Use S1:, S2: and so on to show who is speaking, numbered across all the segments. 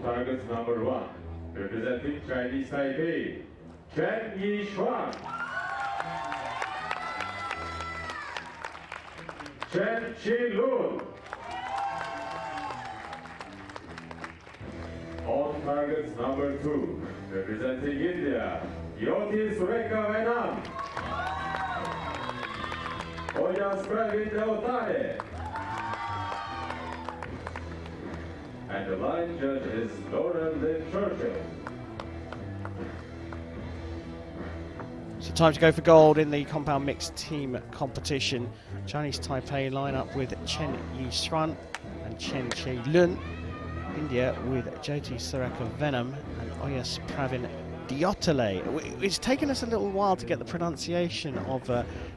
S1: target number 1, representing Chinese Taipei, Chen Yishuan. Chen Qilun. On target number 2, representing India, Yoti Sureka Venam. Oya Spravi. And the line judge is Lauren Lynn Churchill.
S2: So time to go for gold in the compound mixed team competition. Chinese Taipei line up with Chen Yishuan and Chen Qilun. India with Jyoti Sureka Venom and Oyas Pravin Diotale. It's taken us a little while to get the pronunciation of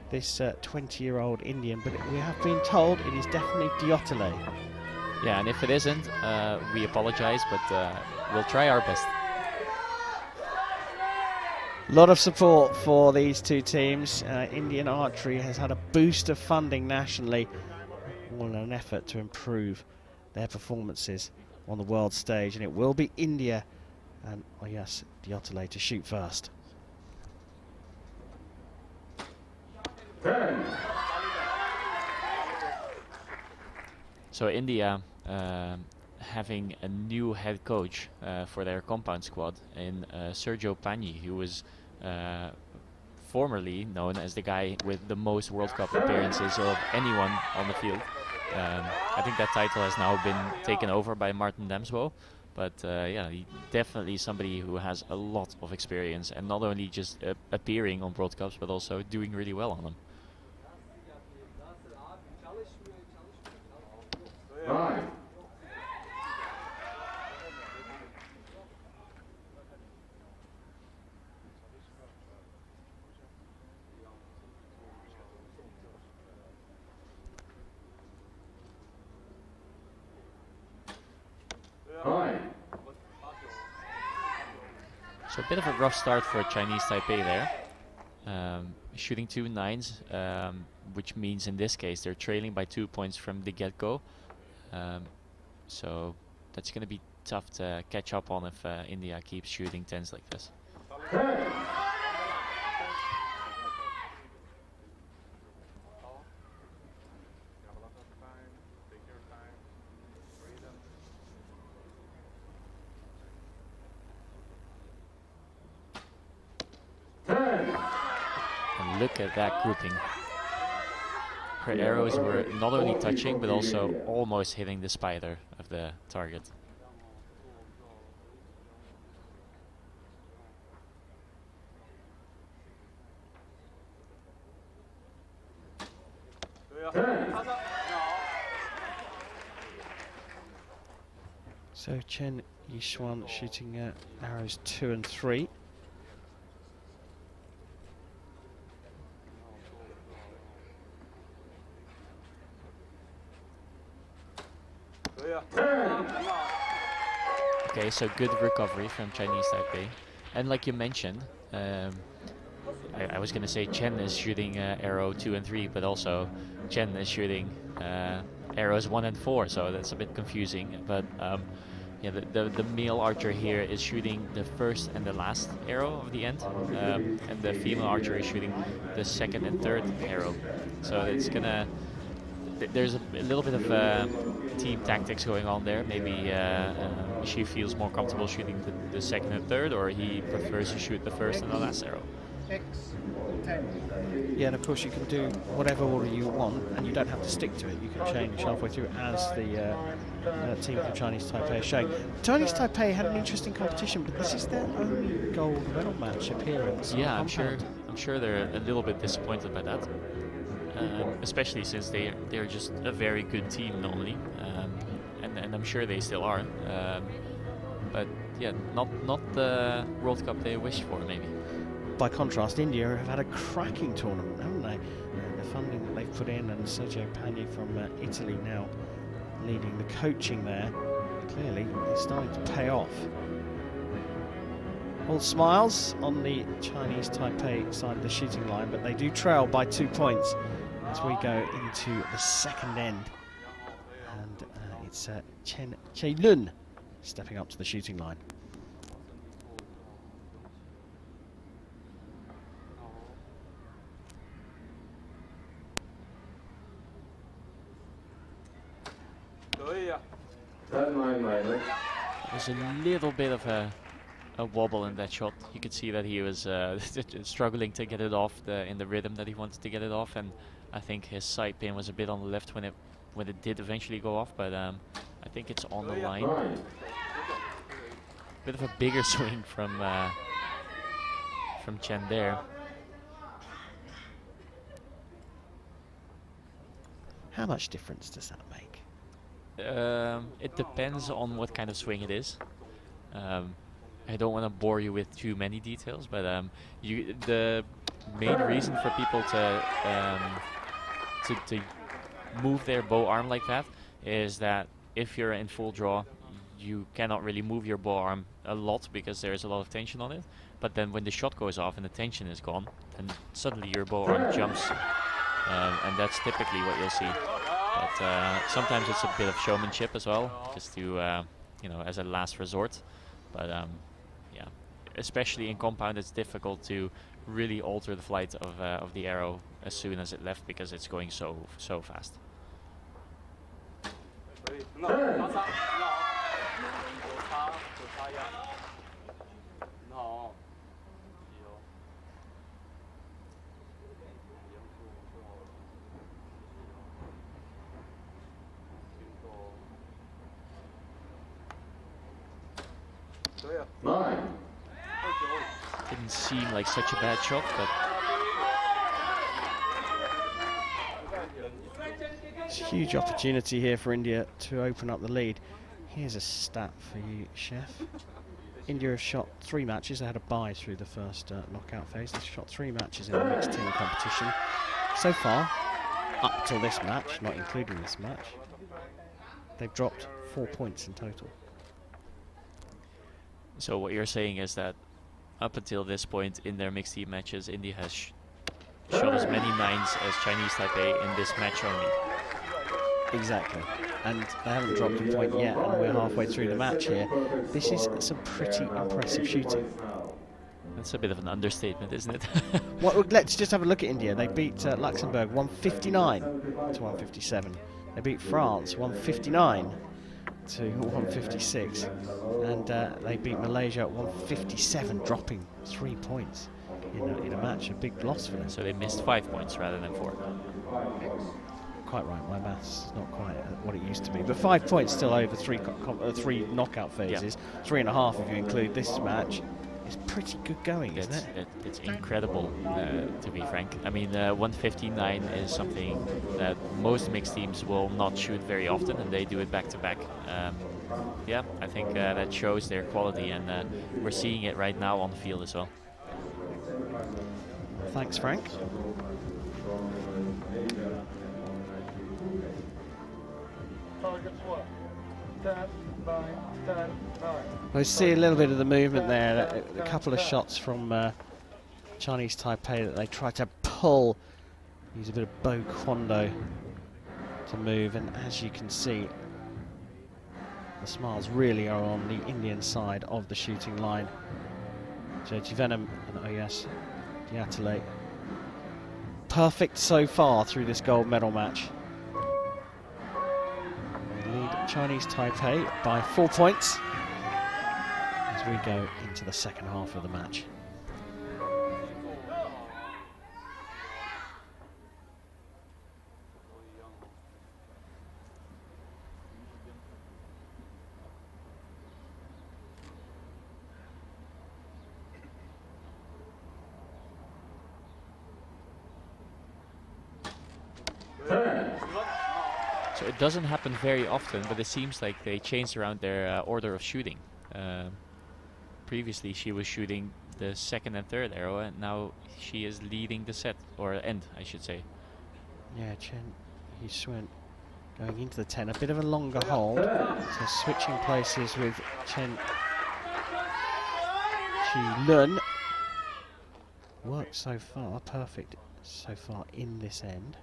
S2: this 20-year-old Indian, but we have been told it is definitely Diotale.
S3: Yeah, and if it isn't, we apologize, but we'll try our best.
S2: A lot of support for these two teams. Indian Archery has had a boost of funding nationally, all in an effort to improve their performances on the world stage, and it will be India and Oyas Diotale to shoot first.
S1: 10.
S3: So India having a new head coach for their compound squad in Sergio Pagni, who was formerly known as the guy with the most World Cup appearances of anyone on the field. I think that title has now been taken over by Martin Damsbo, but yeah, definitely somebody who has a lot of experience, and not only just appearing on World Cups, but also doing really well on them.
S1: 9.
S3: So a bit of a rough start for Chinese Taipei there. Shooting 2 9s, which means in this case they're trailing by 2 points from the get-go. So that's going to be tough to catch up on if India keeps shooting 10s like this.
S1: 10.
S3: And look at that grouping. Her arrows were not only touching, but also almost hitting the spider of the target.
S2: So Chen Yishuan shooting arrows 2 and 3.
S3: Okay, so good recovery from Chinese Taipei. And like you mentioned, I was going to say Chen is shooting arrow 2 and 3, but also Chen is shooting arrows 1 and 4, so that's a bit confusing. But yeah, the male archer here is shooting the first and the last arrow of the end, and the female archer is shooting the second and third arrow. So it's gonna, there's a little bit of team tactics going on there. Maybe she feels more comfortable shooting the second and third, or he prefers to shoot the first and the last arrow.
S2: Yeah, and of course you can do whatever order you want, and you don't have to stick to it. You can change halfway through, as the team from Chinese Taipei is showing. Chinese Taipei had an interesting competition, but this is their only gold medal match appearance.
S3: Yeah, I'm sure they're a little bit disappointed by that, especially since they're just a very good team normally, and I'm sure they still are. But yeah, not the World Cup they wished for, maybe.
S2: By contrast, India have had a cracking tournament, haven't they? The funding that they've put in, and Sergio Pagni from Italy now leading the coaching there. Clearly, it's starting to pay off. All smiles on the Chinese Taipei side of the shooting line, but they do trail by 2 points as we go into the second end. And it's Chen Qilun stepping up to the shooting line.
S3: There's a little bit of a wobble in that shot. You could see that he was struggling to get it off in the rhythm that he wanted to get it off, and I think his side pin was a bit on the left when it did eventually go off, but I think it's on the line. Bit of a bigger swing from Chen there.
S2: How much difference does that make?
S3: It depends on what kind of swing it is. I don't want to bore you with too many details, but the main reason for people to move their bow arm like that is that if you're in full draw, you cannot really move your bow arm a lot because there's a lot of tension on it. But then when the shot goes off and the tension is gone, then suddenly your bow arm jumps, and that's typically what you'll see. But sometimes it's a bit of showmanship as well, just to as a last resort. But yeah, especially in compound, it's difficult to really alter the flight of the arrow as soon as it left because it's going so fast. Didn't seem like such a bad shot, but
S2: it's a huge opportunity here for India to open up the lead. Here's a stat for you, Chef. India have shot 3 matches. They had a bye through the first knockout phase. They've shot 3 matches in the mixed team competition. So far, up till this match, not including this match, they've dropped 4 points in total.
S3: So what you're saying is that up until this point in their mixed team matches, India has shot as many 9s as Chinese Taipei in this match only.
S2: Exactly. And they haven't dropped a point yet, and we're halfway through the match here. This is some pretty impressive shooting.
S3: That's a bit of an understatement, isn't it?
S2: Well, let's just have a look at India. They beat Luxembourg 159 to 157. They beat France 159 to 156, and they beat Malaysia at 157, dropping 3 points in a match. A big loss for them.
S3: So they missed 5 points rather than 4.
S2: Quite right, my maths is not quite what it used to be, but 5 points still over 3 knockout phases. Yeah. 3.5 if you include this match. It's pretty good going, isn't it?
S3: It's incredible, to be frank. I mean, 159 is something that most mixed teams will not shoot very often, and they do it back to back. Yeah, I think that shows their quality, and we're seeing it right now on the field as well.
S2: Thanks, Frank. We see a little bit of the movement there, a couple of shots from Chinese Taipei that they try to pull, use a bit of bow quando to move, and as you can see, the smiles really are on the Indian side of the shooting line. Jyoti Venom and Oyas Diatale, perfect so far through this gold medal match. Lead Chinese Taipei by 4 points as we go into the second half of the match.
S3: So it doesn't happen very often, but it seems like they changed around their order of shooting. Previously she was shooting the second and third arrow, and now she is leading the set, or end, I should say.
S2: Yeah, Chen Yuswen going into the 10, a bit of a longer hold, so switching places with Chen Qilun. Worked so far, perfect so far in this end.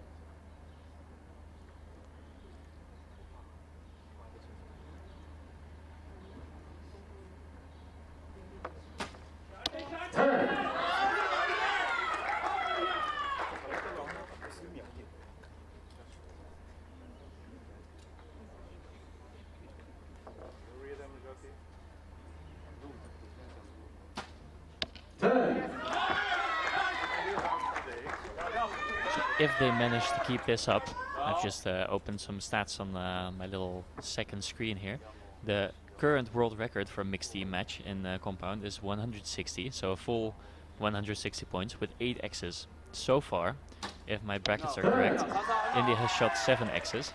S3: if they manage to keep this up, I've just opened some stats on my little second screen here. The current world record for a mixed team match in compound is 160, so a full 160 points with 8 X's. So far, if my brackets are correct, India has shot 7 X's.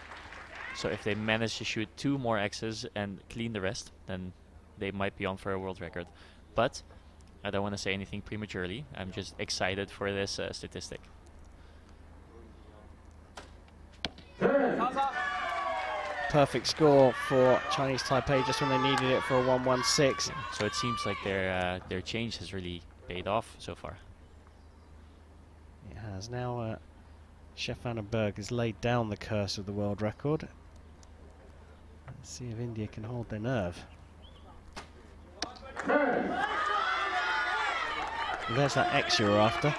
S3: So if they manage to shoot 2 more X's and clean the rest, then they might be on for a world record. But I don't want to say anything prematurely. I'm just excited for this statistic.
S2: Perfect score for Chinese Taipei just when they needed it for a 1-1-6.
S3: So it seems like their change has really paid off so far.
S2: It has. Now Chef Annenberg has laid down the curse of the world record. Let's see if India can hold their nerve. There's that X you were after.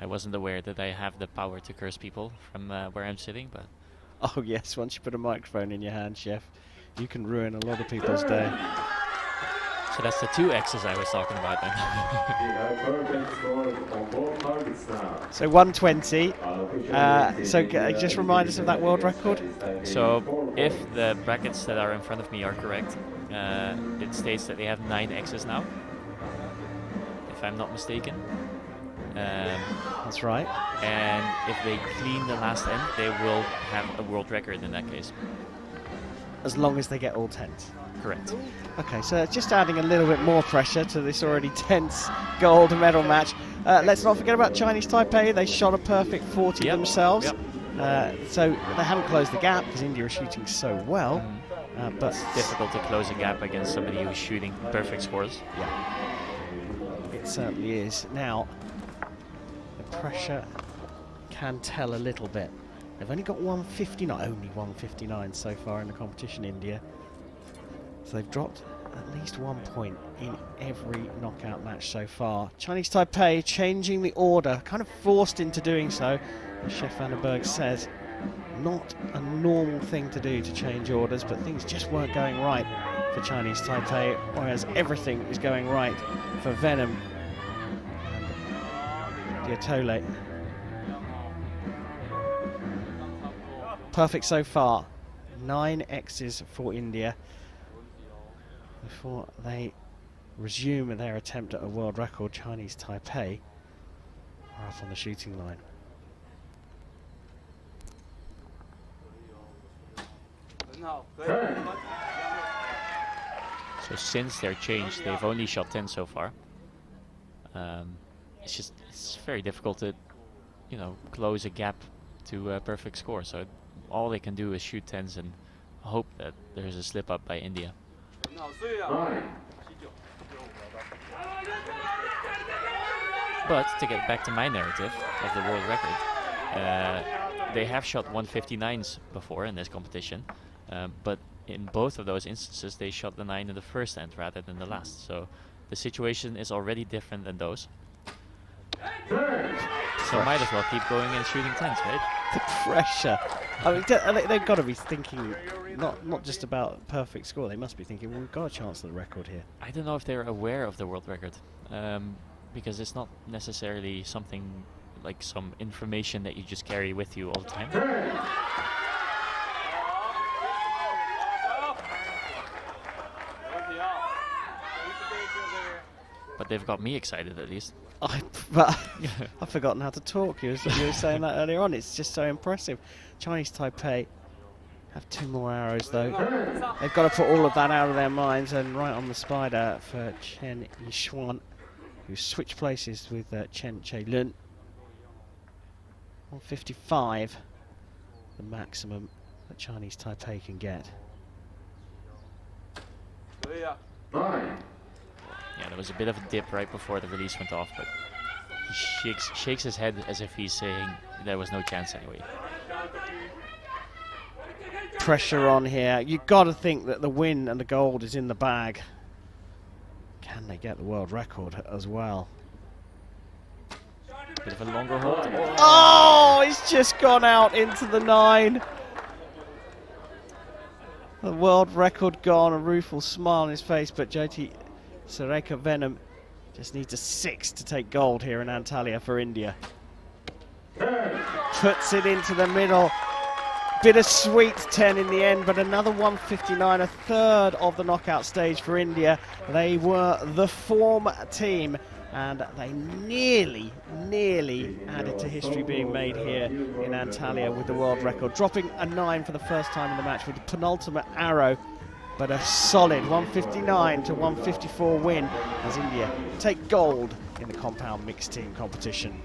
S3: I wasn't aware that I have the power to curse people from where I'm sitting, but...
S2: Oh yes, once you put a microphone in your hand, Chef, you can ruin a lot of people's day.
S3: So that's the 2 X's I was talking about then.
S2: So 120. Just remind us of that world record.
S3: So if the brackets that are in front of me are correct, it states that they have 9 X's now, if I'm not mistaken.
S2: That's right.
S3: And if they clean the last end, they will have a world record in that case.
S2: As long as they get all 10s.
S3: Correct.
S2: Okay, so just adding a little bit more pressure to this already tense gold medal match. Let's not forget about Chinese Taipei. They shot a perfect 40 themselves.
S3: Yep.
S2: So they haven't closed the gap because India is shooting so well. But
S3: it's difficult to close a gap against somebody who's shooting perfect scores.
S2: Yeah, it certainly is. Now, the pressure can tell a little bit. They've only got 159, only 159 so far in the competition, India. So they've dropped at least 1 point in every knockout match so far. Chinese Taipei changing the order, kind of forced into doing so. As Chef Annenberg says, not a normal thing to do to change orders, but things just weren't going right for Chinese Taipei, whereas everything is going right for Venom and Diatole. Perfect so far. 9 X's for India before they resume their attempt at a world record. Chinese Taipei are up on the shooting line.
S3: So since their change, they've only shot 10 so far. It's very difficult to, close a gap to a perfect score. So all they can do is shoot 10s and hope that there's a slip up by India. But to get back to my narrative of the world record, they have shot 159s before in this competition, but in both of those instances they shot the 9 in the first end rather than the last. So the situation is already different than those. So might as well keep going and shooting 10s, right?
S2: The pressure. I mean, they've got to be thinking not just about perfect score. They must be thinking, well, we've got a chance at the record here.
S3: I don't know if they're aware of the world record, because it's not necessarily something like some information that you just carry with you all the time. But they've got me excited at least.
S2: But I've forgotten how to talk. You were saying that earlier on. It's just so impressive. Chinese Taipei have 2 more arrows though. They've got to put all of that out of their minds, and right on the spider for Chen Yishuan, who switched places with Chen Che-lun. 155, the maximum that Chinese Taipei can get.
S3: Yeah, there was a bit of a dip right before the release went off, but he shakes his head as if he's saying there was no chance anyway.
S2: Pressure on here. You've got to think that the win and the gold is in the bag. Can they get the world record as well?
S3: Bit of a longer hold.
S2: Oh, it's just gone out into the 9. The world record gone, a rueful smile on his face, but Jyoti Sureka Venom Just needs a 6 to take gold here in Antalya for India.
S1: 10.
S2: Puts it into the middle. Bittersweet 10 in the end, but another 159, a third of the knockout stage for India. They were the form team, and they nearly added to history being made here in Antalya with the world record, dropping a 9 for the first time in the match with the penultimate arrow, but a solid 159 to 154 win as India take gold in the compound mixed team competition.